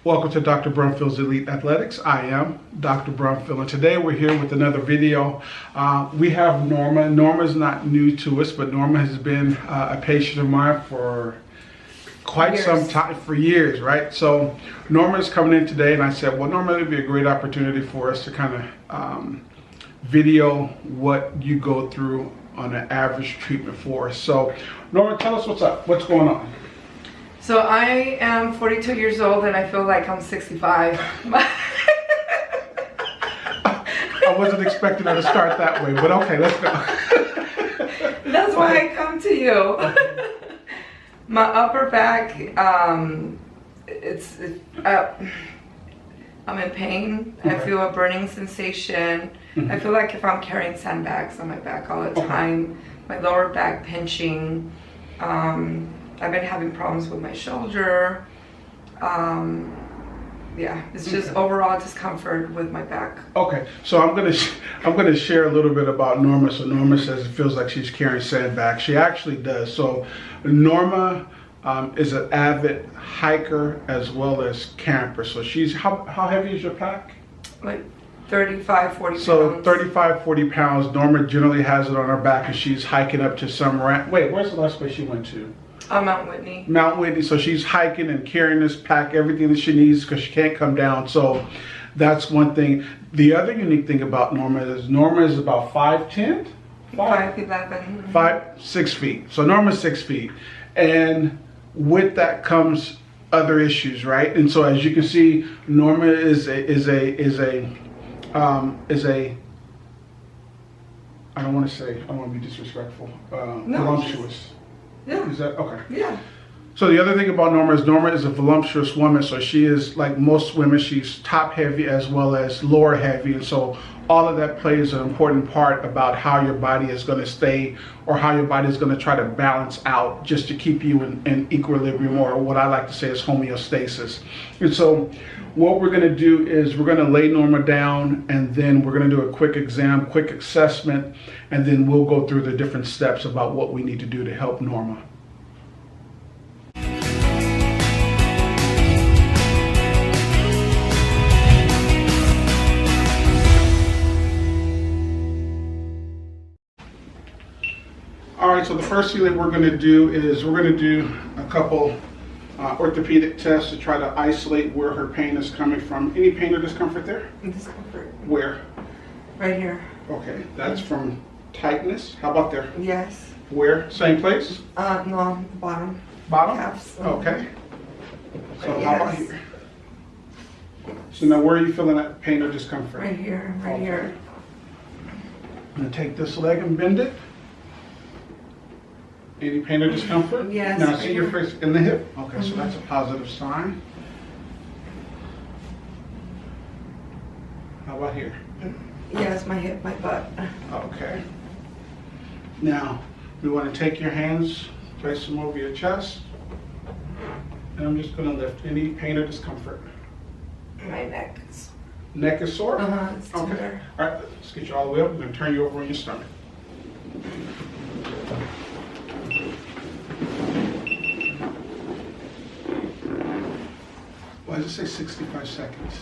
Welcome to Dr. Brumfield's Elite Athletics. I am Dr. Brumfield, and today we're here with another video. We have Norma. Norma is not new to us, but Norma has been a patient of mine for quite some time, for years, right? So Norma is coming in today, and I said, well, Norma, it would be a great opportunity for us to kind of video what you go through on an average treatment for us. So Norma, tell us what's up. What's going on? So I am 42 years old and I feel like I'm 65. I wasn't expecting her to start that way, but okay, let's go. That's why I come to you. My upper back, I'm in pain. Okay. I feel a burning sensation. Mm-hmm. I feel like if I'm carrying sandbags on my back all the time. My lower back pinching. I've been having problems with my shoulder. Yeah, it's just overall discomfort with my back. Okay, so I'm gonna share a little bit about Norma. So Norma says it feels like she's carrying sandbags. She actually does. So Norma is an avid hiker as well as camper. So she's how heavy is your pack? Like 35, 40 pounds. So 35, 40 pounds. Norma generally has it on her back, and she's hiking up to some wait, where's the last place she went to? Mount Whitney. Mount Whitney. So she's hiking and carrying this pack, everything that she needs, because she can't come down. So that's one thing. The other unique thing about Norma is about 5'10", 5'11", 6 feet. So Norma's 6 feet, and with that comes other issues, right? And so as you can see, Norma is a I don't want to be disrespectful. Voluptuous. Yeah. Is that okay? Yeah. So the other thing about Norma is a voluptuous woman. So she is, like most women, she's top heavy as well as lower heavy. And so all of that plays an important part about how your body is going to stay, or how your body is going to try to balance out just to keep you in equilibrium, or what I like to say is homeostasis. And so what we're going to do is we're going to lay Norma down, and then we're going to do a quick exam, quick assessment, and then we'll go through the different steps about what we need to do to help Norma. All right, so the first thing that we're going to do is we're going to do a couple orthopedic tests to try to isolate where her pain is coming from. Any pain or discomfort there? Discomfort. Where? Right here. Okay, that's from tightness. How about there? Yes. Where? Same place? No, bottom. Bottom? Calves. Okay. So Yes. how about here? So now where are you feeling that pain or discomfort? Right here, right Okay. here. I'm going to take this leg and bend it. Any pain or discomfort? Yes. Now right see your here. face in the hip. Okay, so that's a positive sign. How about here? Yes, my hip, my butt. Okay. Now, we want to take your hands, place them over your chest, and I'm just going to lift any pain or discomfort. My neck. Neck is sore? It's Okay. tender. All right, let's get you all the way up. I'm going to turn you over on your stomach. Why does it say 65 seconds?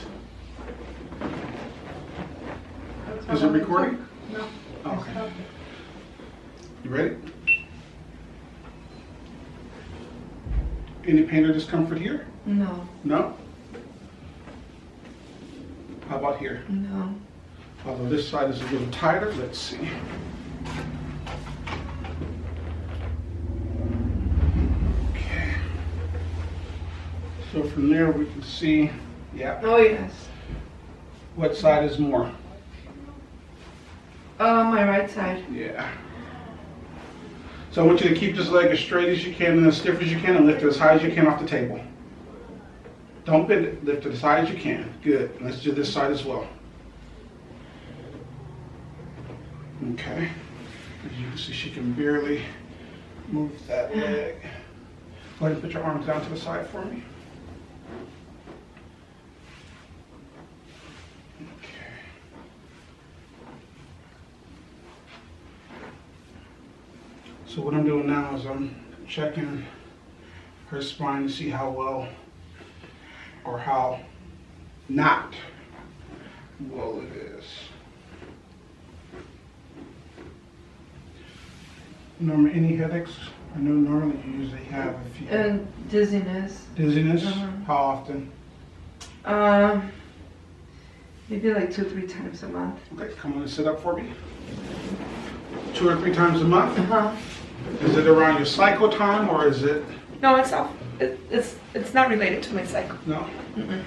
Is it recording? No. Okay. You ready? Any pain or discomfort here? No. No? How about here? No. Although this side is a little tighter, let's see. Okay. So from there we can see, yeah. Oh, yes. What side is more? My right side. Yeah. So I want you to keep this leg as straight as you can and as stiff as you can, and lift it as high as you can off the table. Don't bend it, lift it as high as you can. Good. Let's do this side as well. Okay. As you can see, she can barely move that leg. Go ahead and put your arms down to the side for me. Okay. So what I'm doing now is I'm checking her spine to see how well or how not well it is. Norma, any headaches? I know normally you usually have a few. And dizziness. Dizziness? Mhm. How often? Maybe like 2-3 times a month. Okay, come on and sit up for me. 2 or 3 times a month? Uh-huh. Is it around your cycle time or is it? No, it's off. It's not related to my cycle. No? Mm-mm.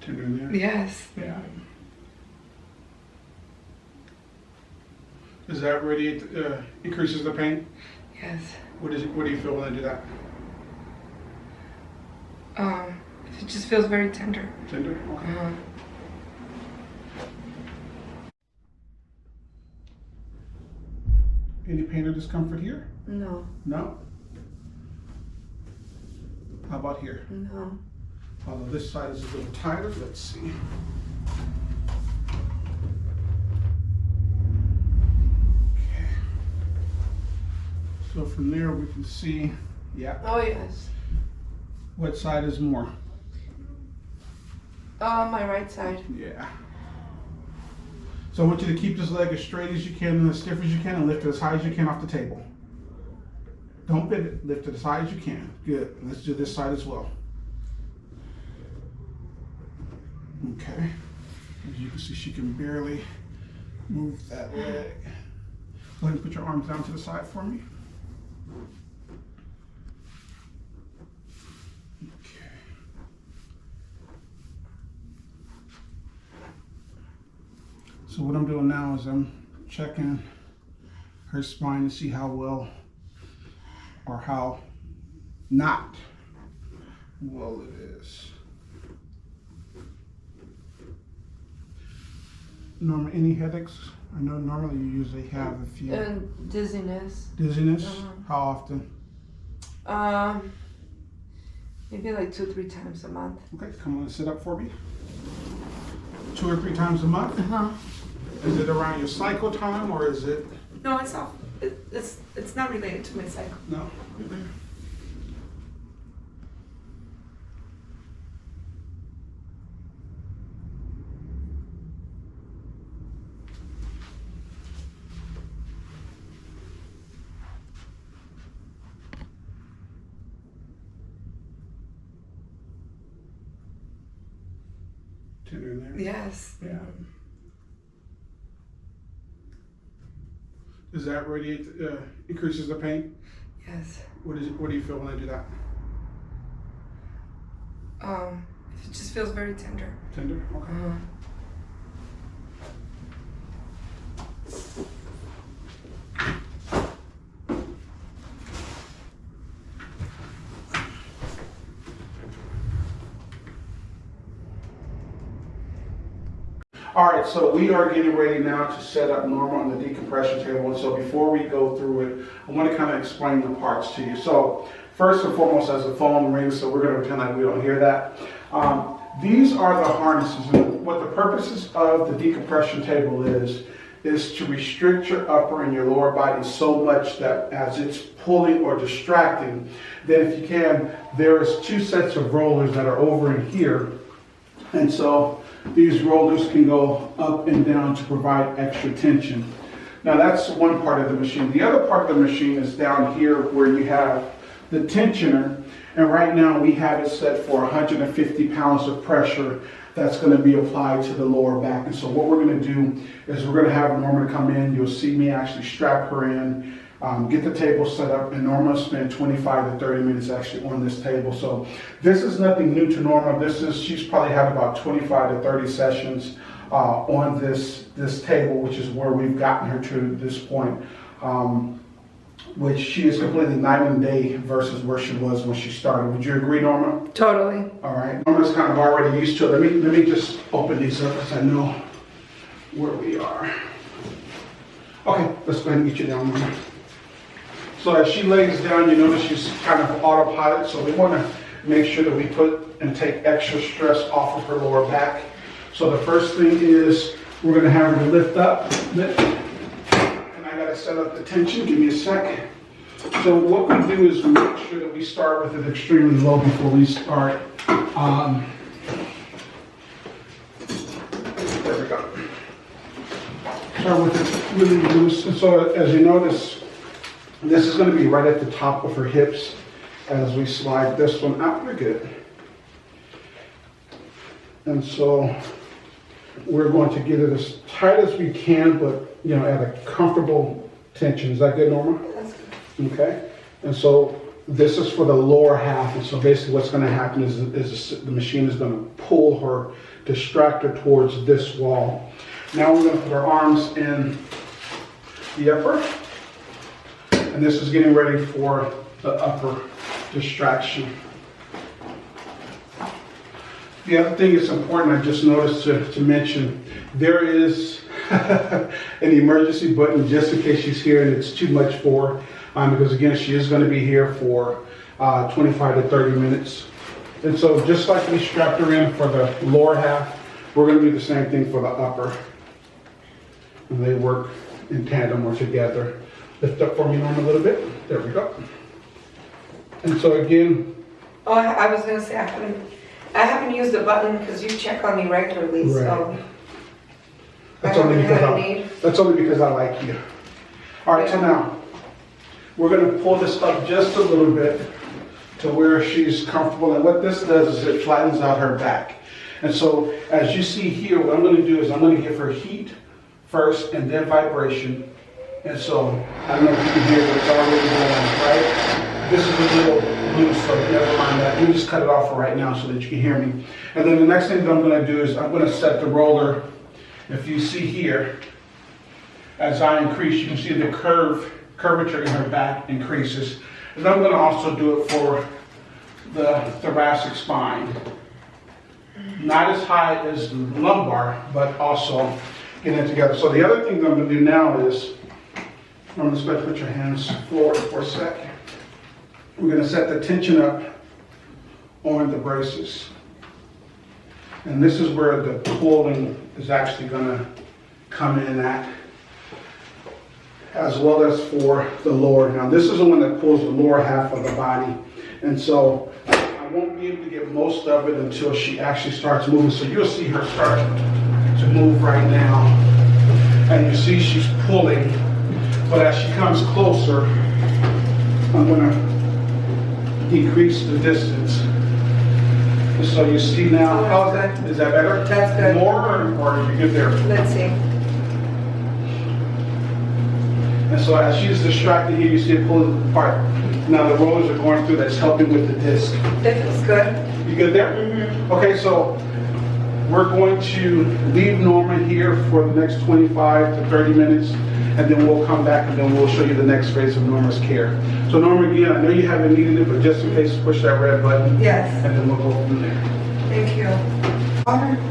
Tender in there? Yes. Yeah. Does that really increases the pain? Yes. What do you feel when I do that? It just feels very tender. Tender? Okay. Uh-huh. Any pain or discomfort here? No. No? How about here? No. Although this side is a little tighter, let's see. Okay. So from there we can see, yeah. Oh yes. What side is more? My right side. Yeah. So I want you to keep this leg as straight as you can and as stiff as you can and lift it as high as you can off the table. Don't bend it, lift it as high as you can. Good, let's do this side as well. Okay, as you can see, she can barely move that leg. Go ahead and put your arms down to the side for me. Okay. So what I'm doing now is I'm checking her spine to see how well or how not well it is. Norma, any headaches? I know normally you usually have a few. And dizziness. Dizziness? Uh-huh. How often? Maybe like 2-3 times a month. Okay, come on and sit up for me. 2 or 3 times a month? Uh-huh. Is it around your cycle time or is it? No, it's off. It's not related to my cycle. No. Mm-mm. Tender in there? Yes. Yeah. Does that really increases the pain? Yes. What do you feel when I do that? It just feels very tender. Tender? Okay. Uh-huh. All right, so we are getting ready now to set up Norma on the decompression table. And so before we go through it, I want to kind of explain the parts to you. So first and foremost, as the phone rings, so we're going to pretend like we don't hear that. These are the harnesses. And what the purposes of the decompression table is to restrict your upper and your lower body so much that as it's pulling or distracting, then if you can, there is 2 sets of rollers that are over in here. And so these rollers can go up and down to provide extra tension. Now that's one part of the machine. The other part of the machine is down here where you have the tensioner. And right now we have it set for 150 pounds of pressure that's going to be applied to the lower back. And so what we're going to do is we're going to have Norma come in. You'll see me actually strap her in, get the table set up, and Norma spent 25 to 30 minutes actually on this table. So this is nothing new to Norma. She's probably had about 25 to 30 sessions on this table, which is where we've gotten her to this point. Which she is completely night and day versus where she was when she started. Would you agree, Norma? Totally. All right. Norma's kind of already used to it. Let me just open these up because I know where we are. Okay, let's go ahead and get you down, Norma. So as she lays down, you notice she's kind of autopilot. So we want to make sure that we put and take extra stress off of her lower back. So the first thing is we're going to have her lift up, lift. And I got to set up the tension. Give me a sec. So what we do is we make sure that we start with it extremely low before we start. There we go. Start with it really loose. And so as you notice, this is going to be right at the top of her hips. As we slide this one out, we're good. And so we're going to get it as tight as we can, but at a comfortable tension. Is that good, Norma? That's good. Okay. And so this is for the lower half. And so basically what's going to happen is the machine is going to pull her, distract her towards this wall. Now we're going to put our arms in the upper. And this is getting ready for the upper distraction. The other thing that's important, I just noticed to mention, there is an emergency button just in case she's here and it's too much for her, because again, she is going to be here for 25 to 30 minutes. And so just like we strapped her in for the lower half, we're going to do the same thing for the upper. And they work in tandem or together. Lift up for me, Norma, a little bit. There we go. And so again. Oh, I was going to say, I haven't used the button because you check on me regularly, Right. so. That's only because I like you. All right, so now we're going to pull this up just a little bit to where she's comfortable. And what this does is it flattens out her back. And so as you see here, what I'm going to do is I'm going to give her heat first and then vibration. And so I don't know if you can hear, but it's already going, right? This is a little loose, so never mind that. You just cut it off for right now so that you can hear me. And then the next thing that I'm going to do is I'm going to set the roller. If you see here, as I increase, you can see the curvature in her back increases. And I'm going to also do it for the thoracic spine. Not as high as the lumbar, but also getting it together. So the other thing that I'm going to do now is, I'm just going to put your hands forward for a second. We're going to set the tension up on the braces. And this is where the pulling is actually going to come in at, as well as for the lower. Now this is the one that pulls the lower half of the body. And so I won't be able to get most of it until she actually starts moving. So you'll see her start to move right now. And you see she's pulling. But as she comes closer, I'm going to decrease the distance. So you see now, Oh, that's good. Is that better? That's good. More or are you good there? Let's see. And so as she's distracted here, you see it pulling apart. Now the rollers are going through, that's helping with the disc. That feels good. You good there? Mm-hmm. Okay, so we're going to leave Norma here for the next 25 to 30 minutes, and then we'll come back and then we'll show you the next phase of Norma's care. So Norma, again, I know you haven't needed it, but just in case, push that red button. Yes. And then we'll go from there. Thank you. Water.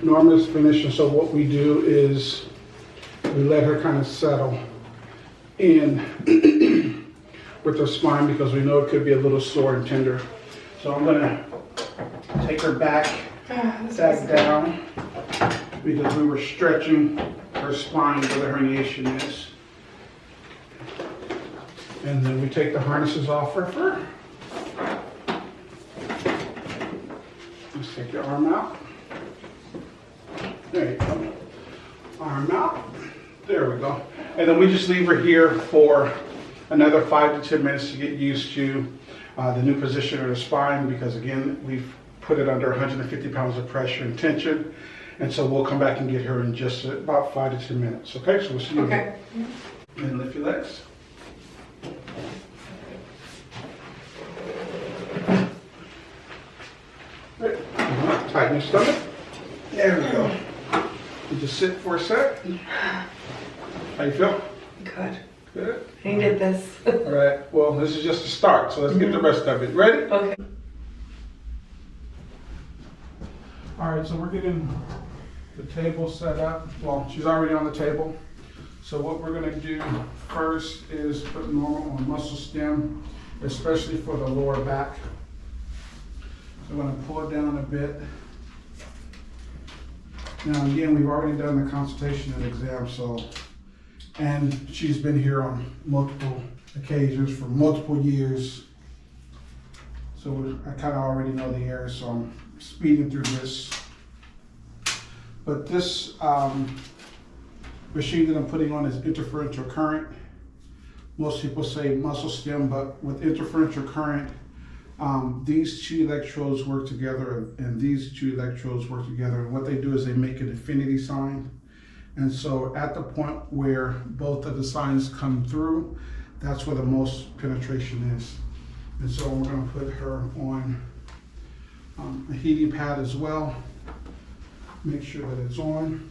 Norma's finished, and so what we do is we let her kind of settle in with her spine because we know it could be a little sore and tender. So I'm going to take her back down because we were stretching her spine where the herniation is. And then we take the harnesses off for her. Let's take your arm out. There you go. Arm out. There we go. And then we just leave her here for another 5 to 10 minutes to get used to the new position of the spine, because again, we've put it under 150 pounds of pressure and tension. And so we'll come back and get her in just about 5 to 10 minutes. Okay, so we'll see you Okay. again. And lift your legs. Right. Tighten your stomach. There we go. You just sit for a sec. How you feel? Good. Good. I needed this. All right. Well, this is just a start, so let's get the rest of it. Ready? Okay. All right, so we're getting the table set up. Well, she's already on the table. So what we're gonna do first is put Norma on muscle stem, especially for the lower back. So I'm gonna pull it down a bit. Now again, we've already done the consultation and exam, and she's been here on multiple occasions for multiple years. So I kind of already know the area, so I'm speeding through this. But this machine that I'm putting on is interferential current. Most people say muscle stem, but with interferential current, these two electrodes work together and these two electrodes work together. And what they do is they make an infinity sign. And so at the point where both of the signs come through, that's where the most penetration is. And so we're gonna put her on a heating pad as well. Make sure that it's on.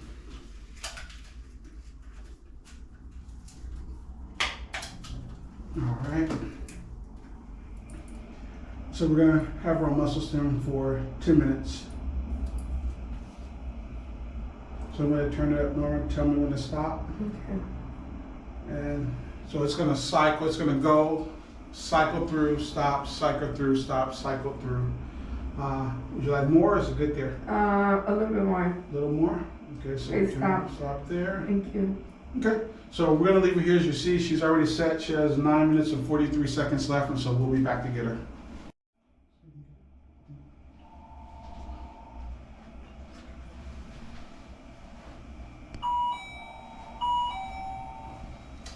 All right. So we're gonna have her on muscle stem for 10 minutes. So I'm gonna turn it up, Norma, tell me when to stop. Okay. And so it's gonna cycle, it's gonna go, cycle through, stop, cycle through, stop, cycle through. Would you like more or is it good there? A little bit more. A little more? Okay, so Please we can stop. stop there. Thank you. Okay, so we're gonna leave her here. As you see, she's already set. She has 9 minutes and 43 seconds left, and so we'll be back to get her.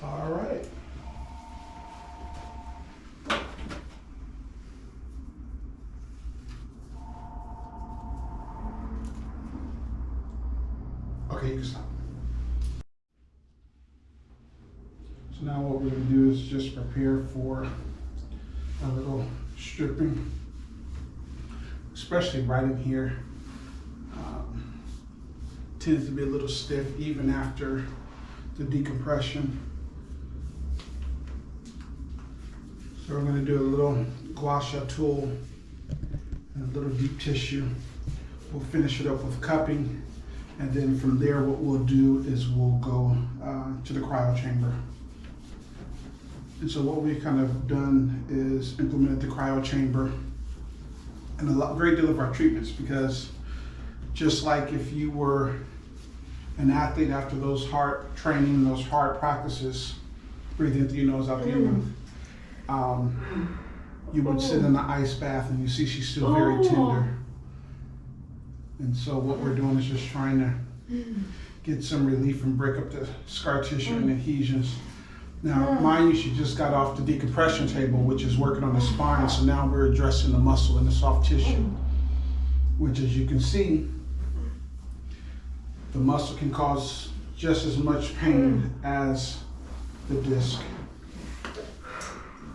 All right. Okay, you can stop. So now what we're going to do is just prepare for a little stripping, especially right in here. Tends to be a little stiff even after the decompression. So we're going to do a little gua sha tool and a little deep tissue. We'll finish it up with cupping, and then from there what we'll do is we'll go to the cryo chamber. And so what we've kind of done is implemented the cryo chamber in a great deal of our treatments, because just like if you were an athlete after those hard training, those hard practices, breathe in through your nose, out through your mouth, you would sit in the ice bath and you see she's still very tender. And so what we're doing is just trying to get some relief and break up the scar tissue and adhesions. Now, mind you, she just got off the decompression table, which is working on the spine, so now we're addressing the muscle and the soft tissue, which, as you can see, the muscle can cause just as much pain as the disc.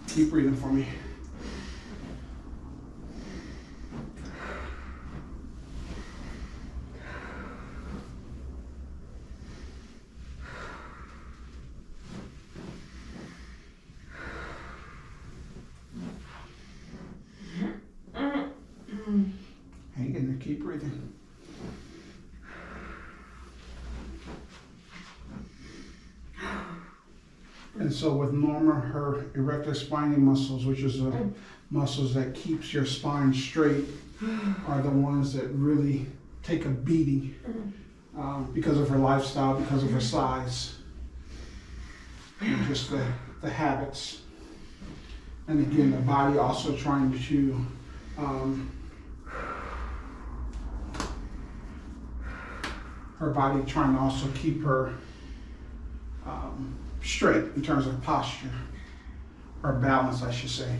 Keep breathing for me. Hang in there, keep breathing. And so with Norma, her erector spinae muscles, which is the muscles that keeps your spine straight, are the ones that really take a beating because of her lifestyle, because of her size, and just the habits. And again, the body also trying to her body trying to also keep her straight in terms of posture. or balance, I should say.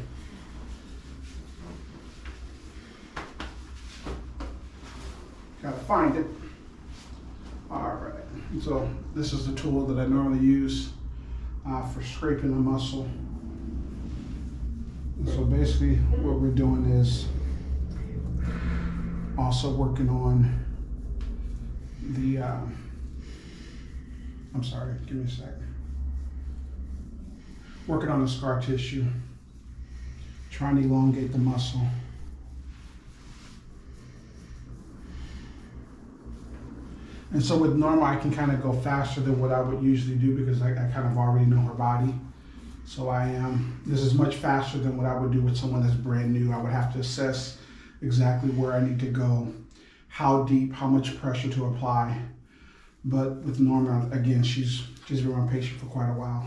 Gotta find it. All right, so this is the tool that I normally use for scraping the muscle. And so basically what we're doing is also working on the, I'm sorry, give me a sec. Working on the scar tissue, trying to elongate the muscle. And so with Norma, I can kind of go faster than what I would usually do because I kind of already know her body. So this is much faster than what I would do with someone that's brand new. I would have to assess exactly where I need to go, how deep, how much pressure to apply. But with Norma, again, she's been my patient for quite a while.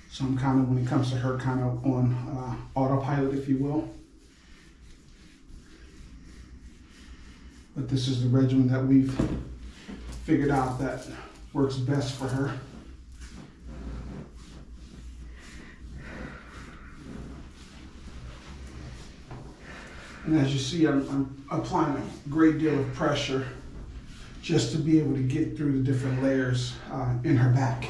So I'm kind of, when it comes to her, kind of on autopilot, if you will. But this is the regimen that we've figured out that works best for her. And as you see, I'm applying a great deal of pressure just to be able to get through the different layers in her back.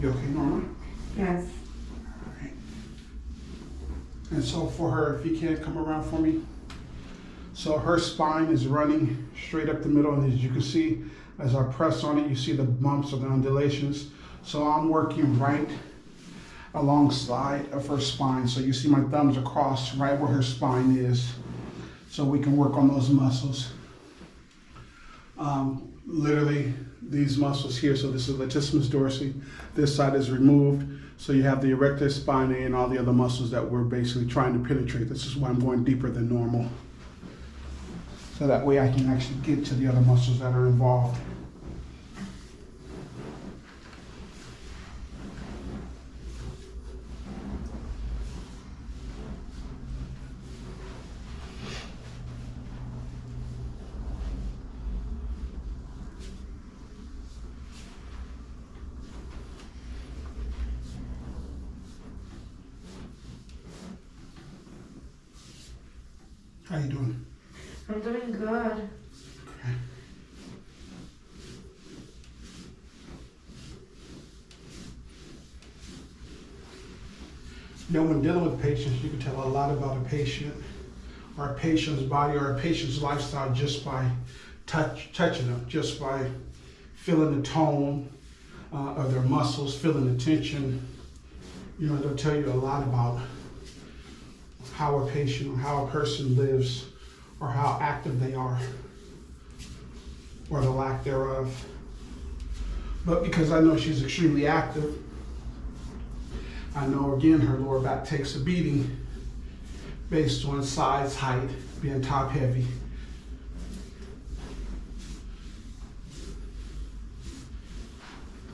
You okay, Norma? Yes. All right. And so for her, if you can come around for me. So her spine is running straight up the middle, and as you can see, as I press on it, you see the bumps or the undulations. So I'm working right alongside of her spine. So you see my thumbs across right where her spine is, so we can work on those muscles. Literally these muscles here. So this is latissimus dorsi. This side is removed. So you have the erector spinae and all the other muscles that we're basically trying to penetrate. This is why I'm going deeper than normal. So that way I can actually get to the other muscles that are involved. How you doing? I'm doing good. Okay. You know, when dealing with patients, you can tell a lot about a patient or a patient's body or a patient's lifestyle just by touching them, just by feeling the tone of their muscles, feeling the tension. You know, they'll tell you a lot about how a patient or how a person lives, or how active they are, or the lack thereof. But because I know she's extremely active, I know again her lower back takes a beating based on size, height, being top heavy.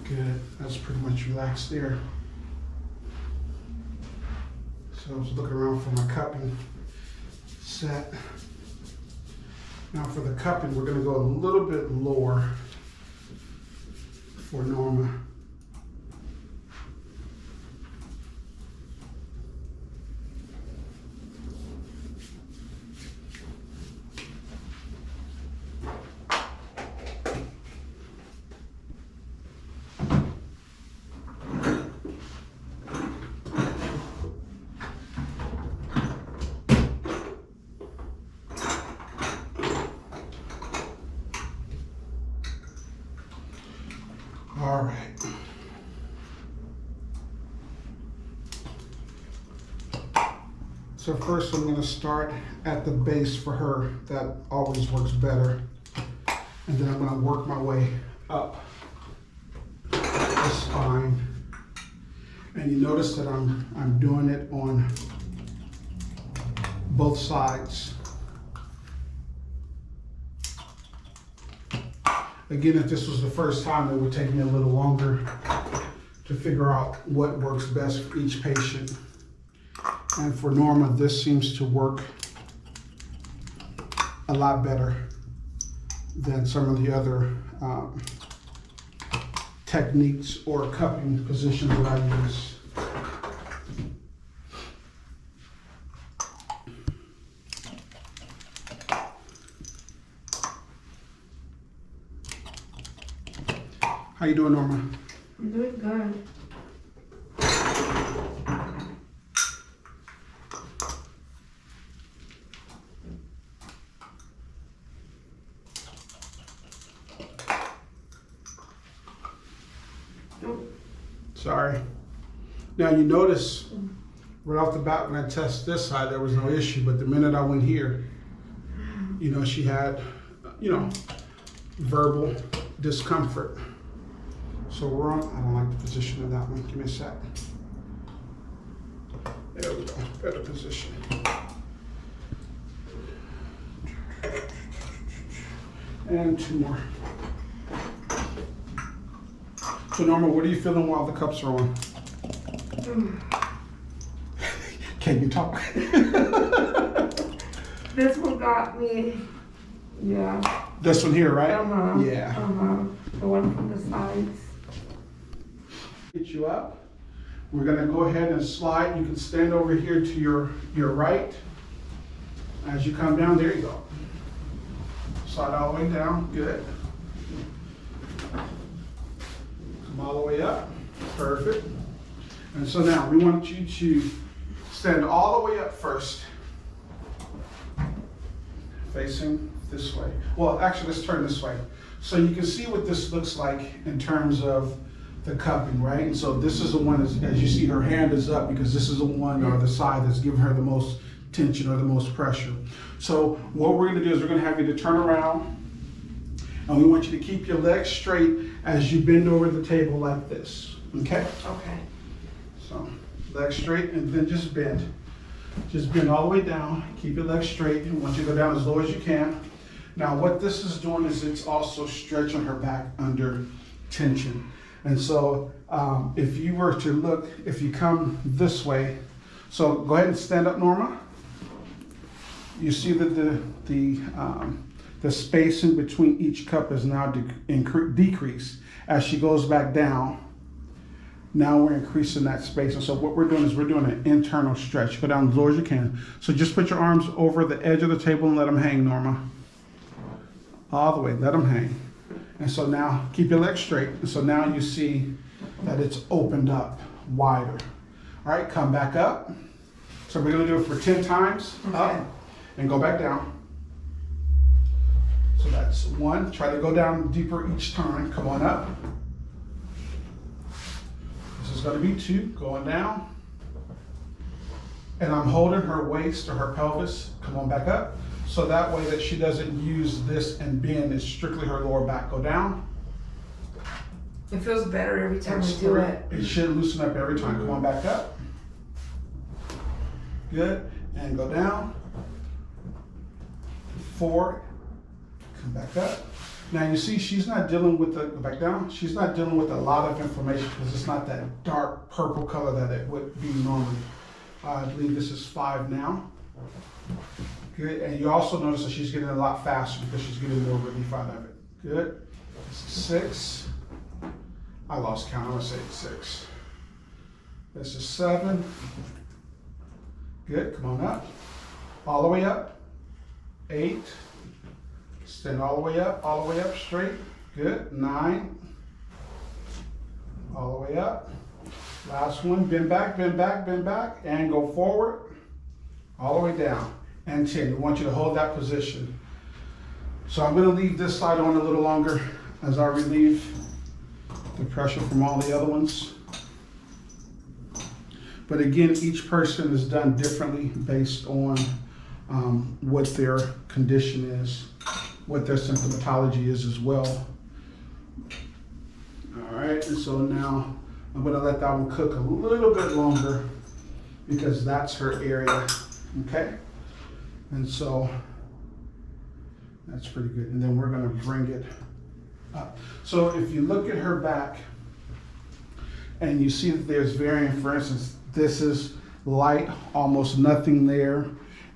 Good, that's pretty much relaxed there. So I was looking around for my cupping set. Now for the cupping, we're going to go a little bit lower for Norma. All right. So first I'm going to start at the base for her. That always works better. And then I'm going to work my way up the spine. And you notice that I'm doing it on both sides. Again, if this was the first time, it would take me a little longer to figure out what works best for each patient. And for Norma, this seems to work a lot better. than some of the other techniques or cupping positions that I use. How you doing, Norma? I'm doing good. Sorry. Now you notice right off the bat when I test this side, there was no issue, but the minute I went here, you know, she had, you know, verbal discomfort. So we're on, I don't like the position of that one. Give me a sec. There we go, better position. And two more. So Norma, what are you feeling while the cups are on? Can you talk? This one got me. Yeah. This one here, right? Uh-huh. Yeah. Uh-huh. The one from the sides. Get you up. We're gonna go ahead and slide. You can stand over here to your right. As you come down, there you go. Slide all the way down, good. Come all the way up, perfect. And so now we want you to stand all the way up first, facing this way. Well, actually, let's turn this way. So you can see what this looks like in terms of the cupping, right? And so this is the one, as you see, her hand is up because this is the one or the side that's giving her the most tension or the most pressure. So what we're gonna do is we're gonna have you to turn around, and we want you to keep your legs straight as you bend over the table like this, okay? Okay. So legs straight and then just bend. Just bend all the way down, keep your legs straight, and want you to go down as low as you can. Now what this is doing is it's also stretching her back under tension. And so if you were to look, if you come this way, so go ahead and stand up, Norma. You see that the spacing between each cup is now decreased. As she goes back down, now we're increasing that space. And so what we're doing is we're doing an internal stretch. Go down as low as you can. So just put your arms over the edge of the table and let them hang, Norma. All the way, let them hang. And so now keep your legs straight. And so now you see that it's opened up wider. All right, come back up. So we're gonna do it for 10 times, Okay. up and go back down. So that's one. Try to go down deeper each time. Come on up. This is gonna be two, going down. And I'm holding her waist or her pelvis. Come on back up. So that way that she doesn't use this and bend, it's strictly her lower back. Go down. It feels better every time we That's do three. it. It should loosen up every time. Come on back up. Good. And go down. 4. Come back up. Now you see she's not dealing with the, go back down. She's not dealing with a lot of inflammation because it's not that dark purple color that it would be normally. I believe this is 5 now. Good. And you also notice that she's getting a lot faster because she's getting more relief out of it. Good. This is 6. I lost count. I'm gonna say 6. This is 7. Good. Come on up. All the way up. 8. Stand all the way up straight. Good. 9. All the way up. Last one. Bend back, bend back, bend back, and go forward. All the way down. And 10. We want you to hold that position. So I'm going to leave this side on a little longer as I relieve the pressure from all the other ones. But again, each person is done differently based on what their condition is, what their symptomatology is as well. All right, and so now I'm going to let that one cook a little bit longer because that's her area, okay? And so that's pretty good. And then we're going to bring it up. So if you look at her back and you see that there's varying, for instance, this is light, almost nothing there,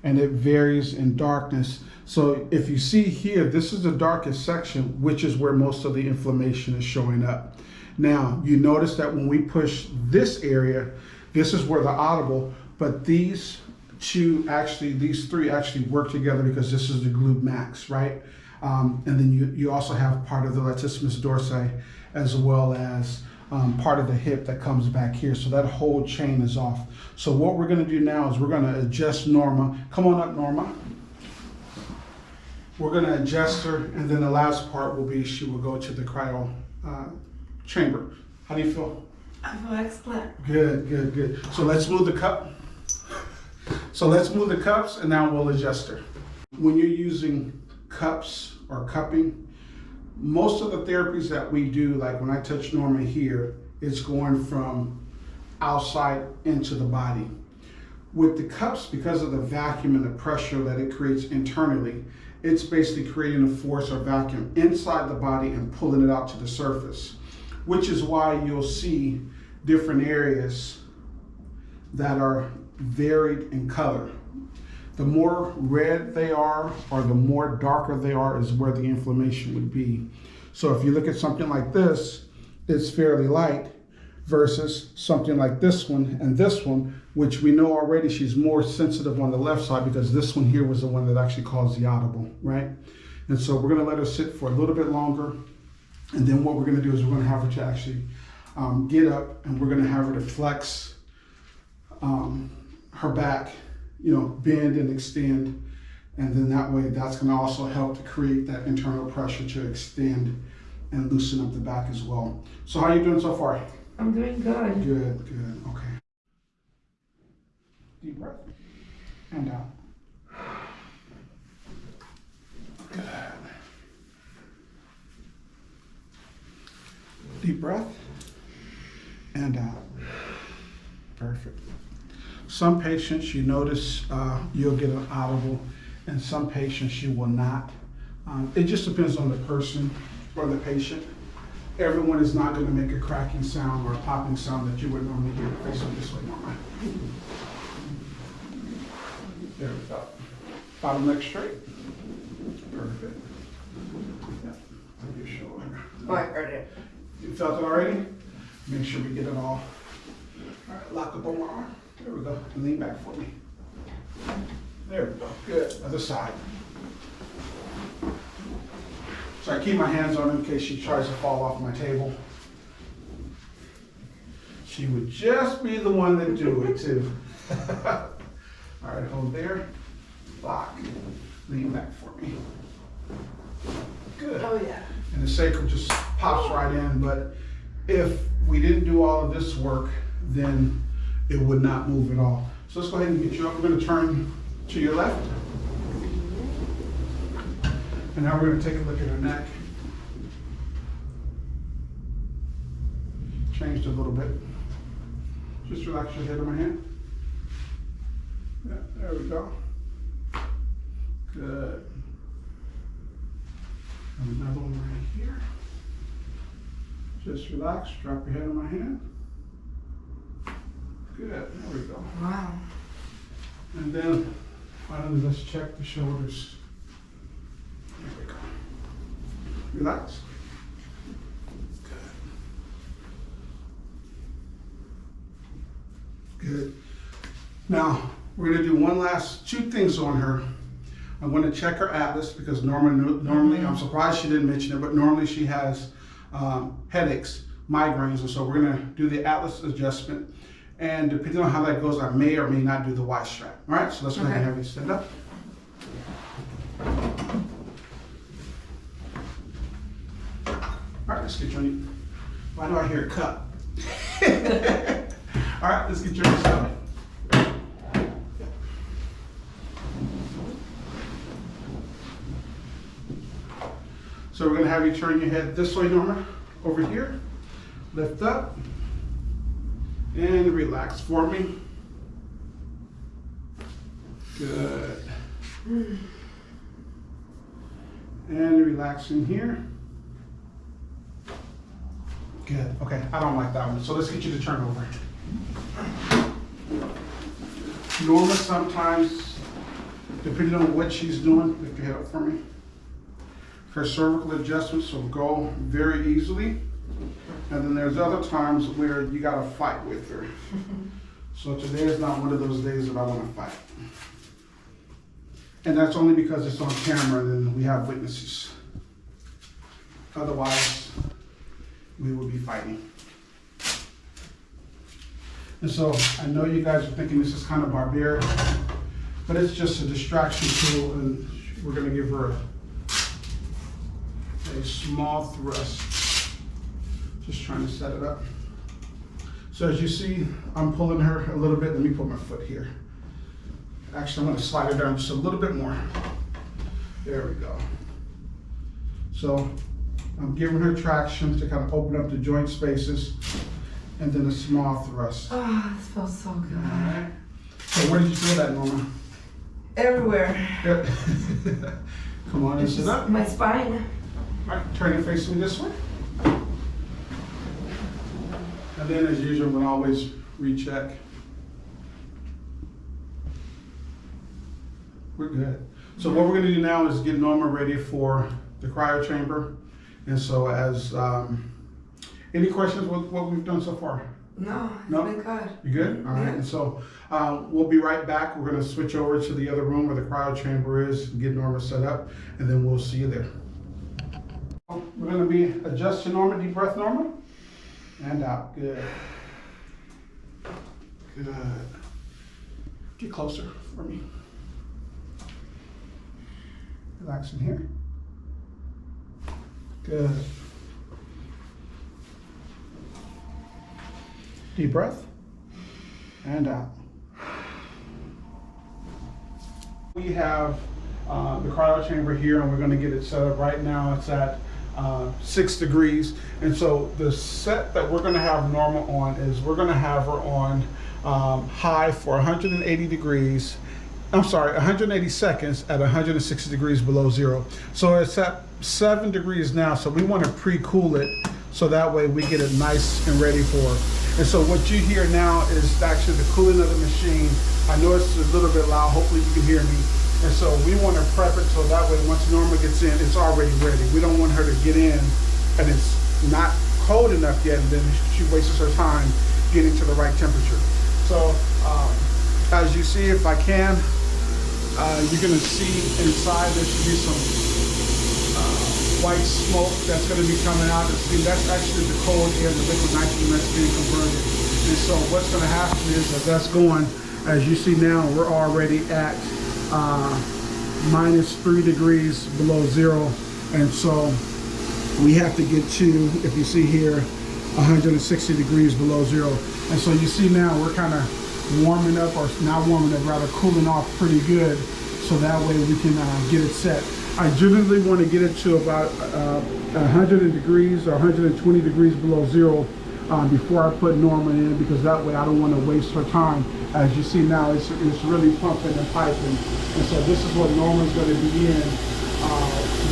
and it varies in darkness. So if you see here, this is the darkest section, which is where most of the inflammation is showing up. Now, you notice that when we push this area, this is where the audible, but these three actually work together because this is the glute max, right? And then you also have part of the latissimus dorsi as well as part of the hip that comes back here. So that whole chain is off. So what we're gonna do now is we're gonna adjust Norma. Come on up, Norma. We're gonna adjust her, and then the last part will be she will go to the cryo chamber. How do you feel? I feel excellent. Good, good, good. So let's move the cup. So let's move the cups, and now we'll adjust her. When you're using cups or cupping, most of the therapies that we do, like when I touch Norma here, it's going from outside into the body. With the cups, because of the vacuum and the pressure that it creates internally, it's basically creating a force or vacuum inside the body and pulling it out to the surface, which is why you'll see different areas that are varied in color. The more red they are or the more darker they are is where the inflammation would be. So if you look at something like this, it's fairly light versus something like this one and this one, which we know already she's more sensitive on the left side because this one here was the one that actually caused the audible, right? And so we're gonna let her sit for a little bit longer, and then what we're gonna do is we're gonna have her to actually get up, and we're gonna have her to flex her back, bend and extend, and then that way that's gonna also help to create that internal pressure to extend and loosen up the back as well. So how are you doing so far? I'm doing good. Good, good, okay. Deep breath, and out. Good. Deep breath, and out. Perfect. Some patients, you notice you'll get an audible, and some patients you will not. It just depends on the person or the patient. Everyone is not going to make a cracking sound or a popping sound that you would normally hear. Face it this way, Norma. There we go. Bottom leg straight. Perfect. Yeah. Your shoulder. Oh, I heard it. You felt it already? Make sure we get it all. All right, lock up on my arm. There we go. And lean back for me. There we go. Good. Other side. So I keep my hands on her in case she tries to fall off my table. She would just be the one that do it too. All right, hold there. Lock. Lean back for me. Good. Oh yeah. And the sacrum just pops right in, but if we didn't do all of this work, then it would not move at all. So let's go ahead and get you up. We're gonna turn to your left. And now we're gonna take a look at her neck. Changed a little bit. Just relax your head on my hand. Yeah, there we go. Good. And another one right here. Just relax, drop your head on my hand. Good, there we go. Wow. And then finally, let's check the shoulders. There we go. Relax. Good. Good. Now, we're gonna do two things on her. I'm gonna check her atlas because normally, I'm surprised she didn't mention it, but normally she has headaches, migraines, and so we're gonna do the atlas adjustment. And depending on how that goes, I may or may not do the Y strap. All right, so let's go ahead and have you stand up. All right, let's get you on your, why do I hear a cup? All right, let's get you on your stomach. So we're gonna have you turn your head this way, Norma, over here. Lift up and relax for me. Good. And relax in here. Good. Okay, I don't like that one. So let's get you to turn over. Norma sometimes depending on what she's doing, lift your head up for me. Her cervical adjustments will go very easily. And then there's other times where you gotta fight with her. So today is not one of those days that I wanna fight. And that's only because it's on camera and then we have witnesses. Otherwise, we will be fighting. And so I know you guys are thinking this is kind of barbaric, but it's just a distraction tool, and we're gonna give her a small thrust. Just trying to set it up. So as you see, I'm pulling her a little bit. Let me put my foot here. Actually, I'm gonna slide her down just a little bit more. There we go. So I'm giving her traction to kind of open up the joint spaces, and then a small thrust. Oh, this feels so good. All right. So where did you feel that, Norma? Everywhere. Yep. Come on and sit up. My spine. All right, turn your face to me this way. And then as usual, we'll always recheck. We're good. So what we're gonna do now is get Norma ready for the cryo chamber. And so as, any questions with what we've done so far? No, it's No? been good. You good? All right. And so we'll be right back. We're going to switch over to the other room where the cryo chamber is, get Norma set up, and then we'll see you there. We're going to be adjusting Norma. Deep breath, Norma. And out. Good. Good. Get closer for me. Relax in here. Good. Deep breath, and out. We have the cryo chamber here, and we're going to get it set up right now. It's at 6 degrees, and so the set that we're going to have Norma on is we're going to have her on high for 180 degrees. I'm sorry, 180 seconds at 160 degrees below zero. So it's at 7 degrees now, so we want to pre-cool it so that way we get it nice and ready for her. And so what you hear now is actually the cooling of the machine. I know it's a little bit loud, hopefully you can hear me. And so we want to prep it so that way once Norma gets in, it's already ready. We don't want her to get in and it's not cold enough yet, and then she wastes her time getting to the right temperature. So as you see, if I can, you're gonna see inside there should be some white smoke that's going to be coming out. See, that's actually the cold air, the liquid nitrogen that's being converted. And so what's going to happen is as that's going, as you see now, we're already at -3 degrees below zero. And so we have to get to, if you see here, 160 degrees below zero. And so you see now we're kind of warming up, or not warming up, rather cooling off pretty good. So that way we can get it set. I generally want to get it to about 100 degrees or 120 degrees below zero before I put Norma in, because that way I don't want to waste her time. As you see now, it's really pumping and piping. And so this is what Norma's going to be in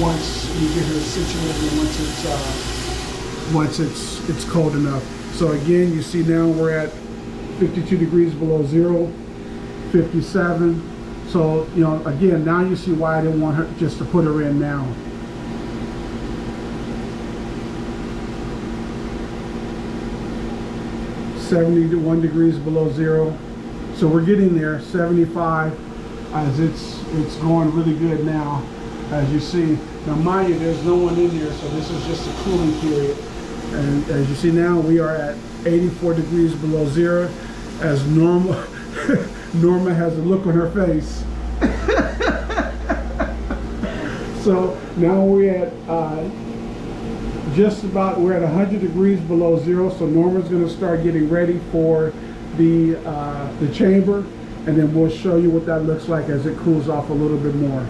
once you get her situated, once it's cold enough. So again, you see now we're at 52 degrees below zero, 57. So, you know, again, now you see why I didn't want her just to put her in now. (71 degrees below zero). So we're getting there, 75, as it's going really good now, as you see. Now mind you, there's no one in there, so this is just a cooling period. And as you see now, we are at 84 degrees below zero, as Norma Norma has a look on her face. So now we're at we're at 100 degrees below zero. So Norma's going to start getting ready for the chamber, and then we'll show you what that looks like as it cools off a little bit more.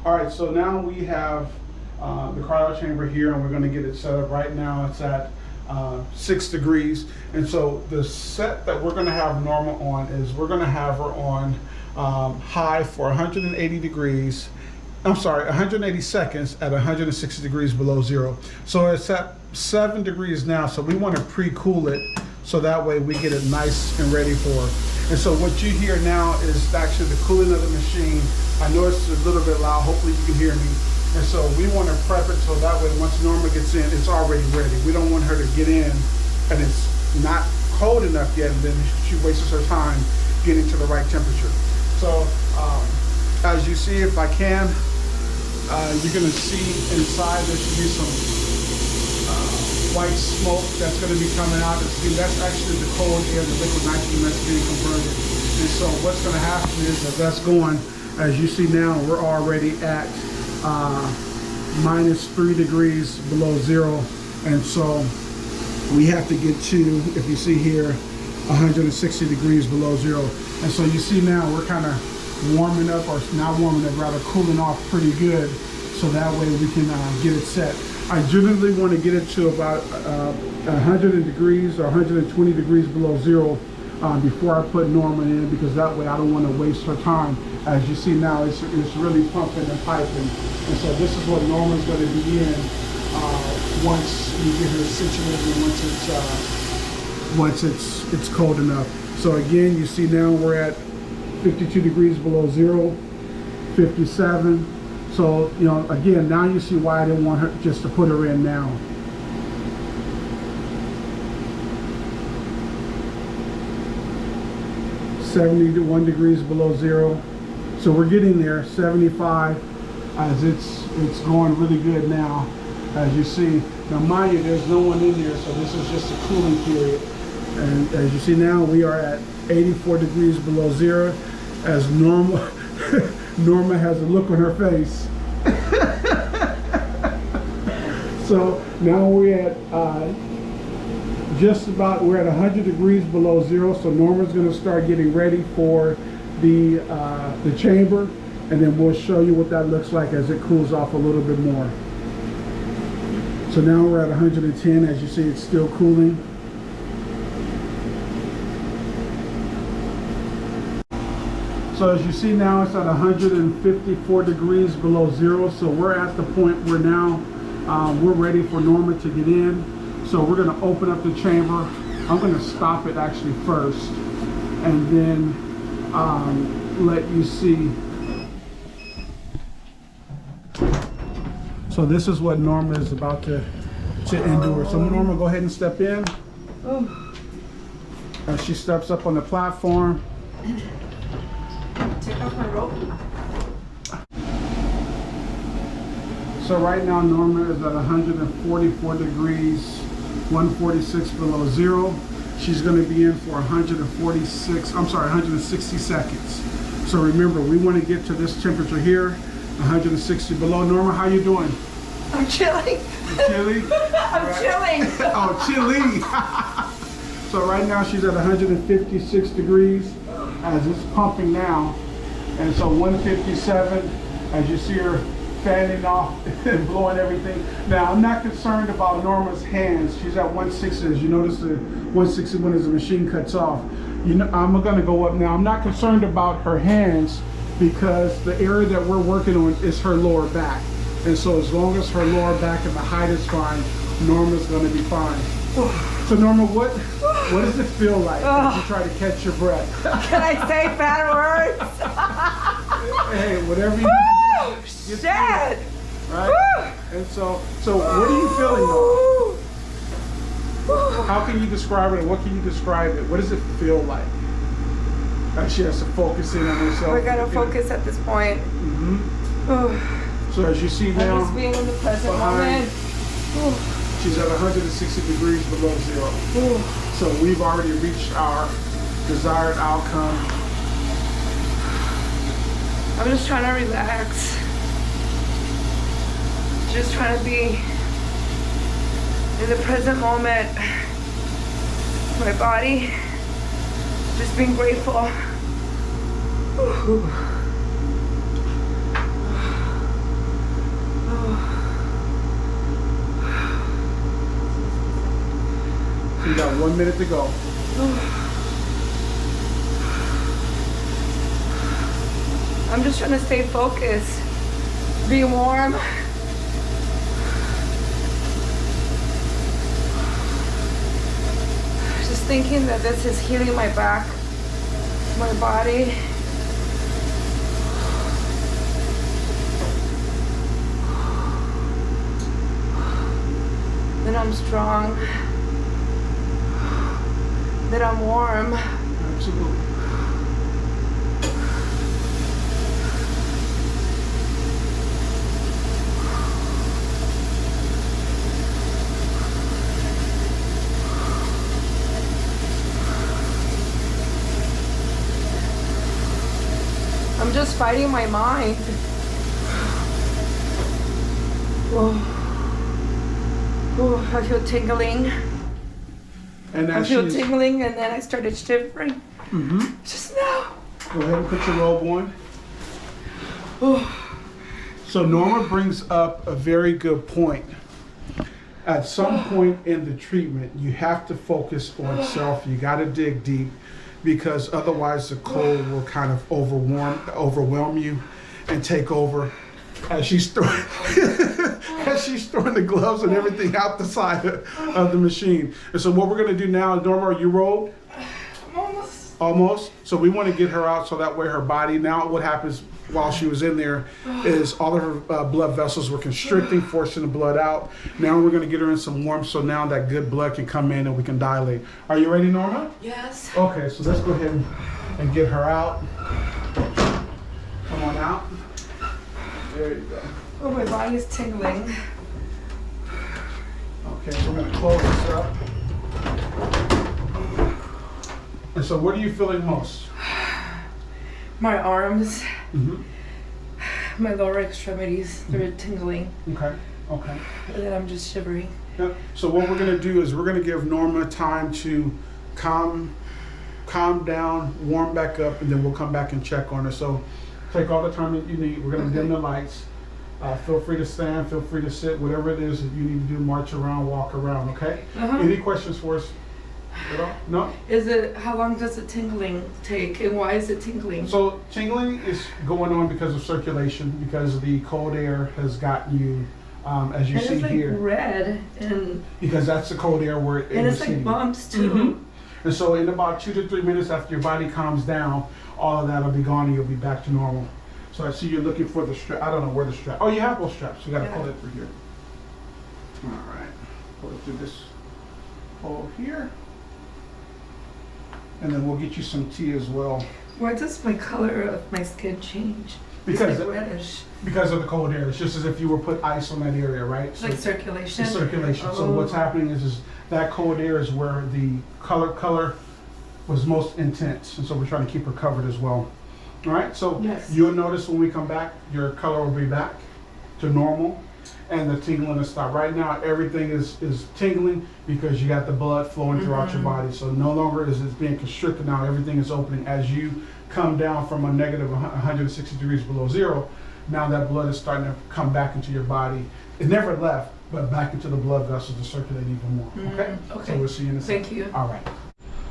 All right, so now we have the cryo chamber here, and we're going to get it set up right now. It's at 6 degrees, and so the set that we're going to have Norma on is we're going to have her on high for 180 degrees. I'm sorry, 180 seconds at 160 degrees below zero. So it's at 7 degrees now, so we want to pre-cool it so that way we get it nice and ready for her. And so what you hear now is actually the cooling of the machine. I know it's a little bit loud, hopefully you can hear me. And so we want to prep it so that way once Norma gets in, it's already ready. We don't want her to get in and it's not cold enough yet, and then she wastes her time getting to the right temperature. So as you see, if I can, you're going to see inside there should be some white smoke that's going to be coming out. And see, that's actually the cold air, the liquid nitrogen that's being converted. And so what's going to happen is as that's going, as you see now, we're already at -3 degrees below zero. And so we have to get to, if you see here, 160 degrees below zero. And so you see now we're kind of warming up, or not warming up, rather cooling off pretty good. So that way we can get it set. I generally want to get it to about 100 degrees or 120 degrees below zero before I put Norma in, because that way I don't want to waste her time. As you see now, it's really pumping and piping. And so this is what Norma's going to be in once you get her situated, once it's cold enough. So again, you see now we're at 52 degrees below zero, 57. So, you know, again, now you see why I didn't want her just to put her in now. '71 degrees below zero. So we're getting there, 75, as it's going really good now, as you see. Now mind you, there's no one in there, so this is just a cooling period. And as you see now, we are at 84 degrees below zero, as Norma Norma has a look on her face. So now we're at we're at 100 degrees below zero. So Norma's going to start getting ready for the chamber, and then we'll show you what that looks like as it cools off a little bit more. So now we're at 110. As you see, it's still cooling. So as you see now, it's at 154 degrees below zero. So we're at the point where now we're ready for Norma to get in. So we're going to open up the chamber. I'm going to stop it actually first, and then let you see. So this is what Norma is about to endure. So Norma, go ahead and step in. As she steps up on the platform. Take off my rope. So right now Norma is at 144 degrees, 146 below zero. She's going to be in for 160 seconds. So remember, we want to get to this temperature here, 160 below. Norma, how you doing? I'm chilling. You chilly? I'm chilling. Oh, chilly. So right now she's at 156 degrees as it's pumping now. And so 157, as you see her fanning off and blowing everything. Now, I'm not concerned about Norma's hands. She's at 160. As you notice, the 161 as the machine cuts off. You know, I'm going to go up now. I'm not concerned about her hands because the area that we're working on is her lower back. And so as long as her lower back and the height is fine, Norma's going to be fine. So Norma, what does it feel like as you try to catch your breath? Can I say bad words? Hey, whatever you do, Shit! right? And so what are you feeling though? How can you describe it, and what can you describe it? What does it feel like? She has to focus in on herself. We're gonna focus at this point. So as you see now, I'm just being in the present moment. She's at 160 degrees below zero. So we've already reached our desired outcome. I'm just trying to relax. Just trying to be in the present moment. My body, just being grateful. You got 1 minute to go. I'm just trying to stay focused, be warm. Just thinking that this is healing my back, my body. That I'm strong. That I'm warm. Absolutely. I'm just fighting my mind. Oh, I feel tingling. And now I feel tingling, and then I started shivering. Just now. Go ahead and put your robe on. Oh. So Norma brings up a very good point. At some point in the treatment, you have to focus on self. You got to dig deep, because otherwise the cold will kind of overwhelm you and take over. As she's throwing, the gloves and everything out the side of the machine. And so what we're going to do now, Norma, are you robed? Almost. So we want to get her out so that way her body, now what happens while she was in there is all of her blood vessels were constricting, forcing the blood out. Now we're going to get her in some warmth so now that good blood can come in and we can dilate. Are you ready, Norma? Yes. Okay, so let's go ahead and get her out. Come on out. There you go. Oh, my body is tingling. Okay, so we're going to close this up. And so what are you feeling most? My arms, my lower extremities, they're tingling. Okay, okay. And then I'm just shivering. Yep. So what we're going to do is we're going to give Norma time to calm down, warm back up, and then we'll come back and check on her. So take all the time that you need. We're going to dim the lights. Feel free to stand, feel free to sit, whatever it is that you need to do, march around, walk around, okay? Any questions for us at all? No? How long does the tingling take, and why is it tingling? So tingling is going on because of circulation, because the cold air has gotten you, as you see it's like here. Red and because that's the cold air where and it's like bumps too. And so in about 2 to 3 minutes after your body calms down, all of that will be gone and you'll be back to normal. So I see you're looking for the strap. I don't know where the strap. Oh, you have both straps. You got to pull it through here. All right. Pull it through this hole here. And then we'll get you some tea as well. Why does my color of my skin change? Because it's like reddish. Because of the cold air. It's just as if you were put ice on that area, right? So like circulation? It's circulation. Oh. So what's happening is that cold air is where the color was most intense. And so we're trying to keep her covered as well. All right, so you'll notice when we come back, your color will be back to normal and the tingling will stop. Right now, everything is tingling because you got the blood flowing throughout your body. So no longer is it being constricted. Now everything is opening. As you come down from a negative 160 degrees below zero, now that blood is starting to come back into your body. It never left, but back into the blood vessels to circulate even more. Okay? Okay. So we'll see you in a second. Thank you. All right.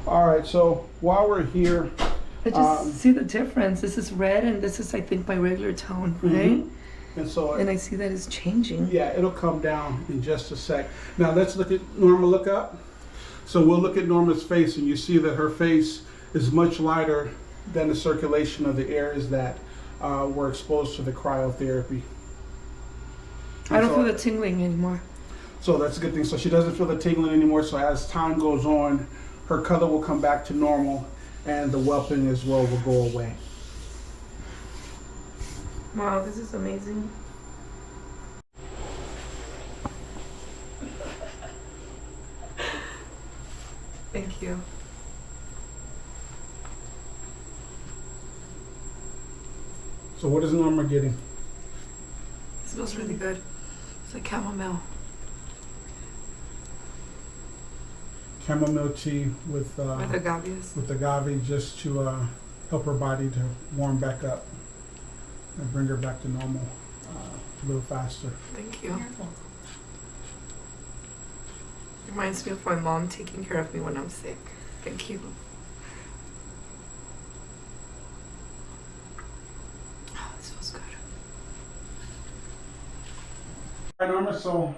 All right, so while we're here, I just see the difference. This is red, and this is, I think, my regular tone, right? And so, and I see that it's changing. Yeah, it'll come down in just a sec. Now let's look at Norma. Look up. So we'll look at Norma's face, and you see that her face is much lighter than the circulation of the areas that were exposed to the cryotherapy. I don't feel the tingling anymore. So that's a good thing. So she doesn't feel the tingling anymore. So as time goes on, her color will come back to normal. And the whelping as well will go away. Wow, this is amazing. Thank you. So what is Norma getting? It smells really good. It's like chamomile. Chamomile tea with agave. With agave, just to help her body to warm back up and bring her back to normal a little faster. Thank you. Reminds me of my mom taking care of me when I'm sick. Thank you. Oh, this feels good. All right, Norma, so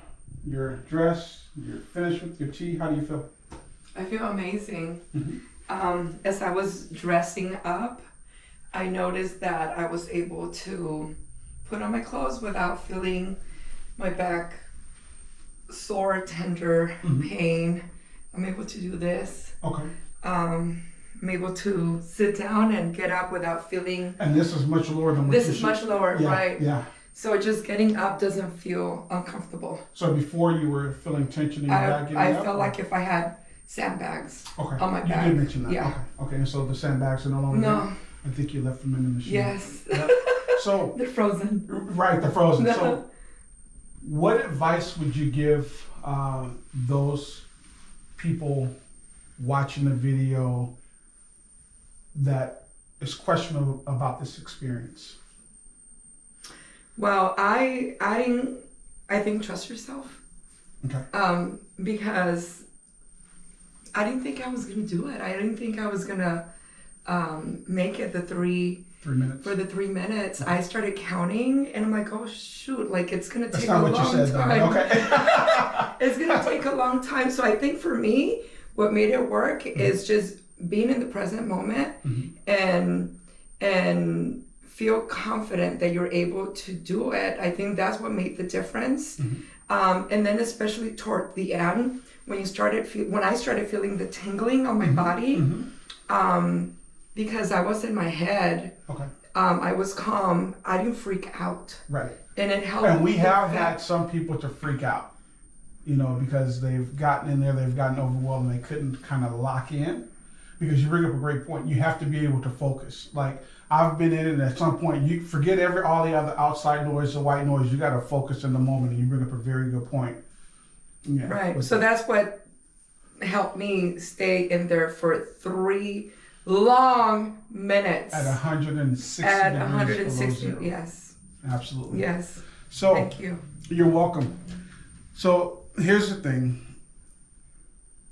you're dressed, you're finished with your tea. How do you feel? I feel amazing. Mm-hmm. As I was dressing up, I noticed that I was able to put on my clothes without feeling my back sore, tender, pain. I'm able to do this. Okay. I'm able to sit down and get up without feeling. And this is much lower than what This you is should- much lower, Yeah, right? Yeah. So just getting up doesn't feel uncomfortable. So before you were feeling tension in your back getting I up? felt like if I had sandbags Okay. on my You back. did mention that. Yeah. Okay. Okay. And so the sandbags are no longer No. there? I think you left them in the machine. Yes. Yeah. So, They're frozen. right, the frozen. No. So, what advice would you give those people watching the video that is questionable about this experience? Well, I think trust yourself. Okay. Because I didn't think I was gonna do it. I didn't think I was gonna make it 3 minutes. for the 3 minutes. I started counting and I'm like, oh shoot, like it's gonna That's take not a what you long said, though. time. Okay. It's gonna take a long time. So I think for me, what made it work is just being in the present moment and feel confident that you're able to do it. I think that's what made the difference. And then especially toward the end, when I started feeling the tingling on my body, because I was in my head, Okay. I was calm. I didn't freak out, Right. and it helped. And we have with had that. some people to freak out, you know, because they've gotten in there, they've gotten overwhelmed, and they couldn't kind of lock in. Because you bring up a great point. You have to be able to focus. Like, I've been in it, and at some point, you forget all the other outside noise, the white noise. You got to focus in the moment, and you bring up a very good point. Yeah. Right. So that's what helped me stay in there for 3 long minutes. At 160 At degrees 160, below zero. yes. Absolutely. Yes. So, Thank you. You're welcome. So, here's the thing.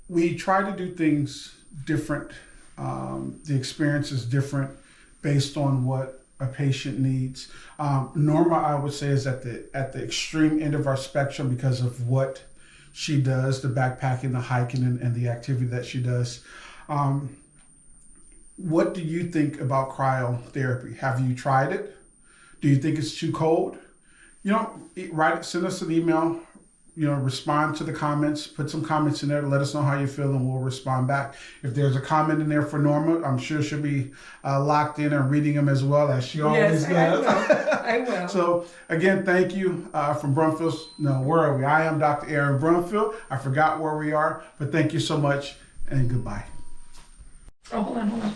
We try to do things different. The experience is different based on what a patient needs. Norma, I would say, is at the extreme end of our spectrum because of what she does, the backpacking, the hiking, and the activity that she does. What do you think about cryotherapy? Have you tried it? Do you think it's too cold? You know, send us an email. You know, respond to the comments, put some comments in there to let us know how you feel, and we'll respond back. If there's a comment in there for Norma, I'm sure she'll be locked in and reading them as well, as she always does. I will. So, again, thank you from Brumfield. No, where are we? I am Dr. Aaron Brumfield. I forgot where we are, but thank you so much, and goodbye. Oh, hold on.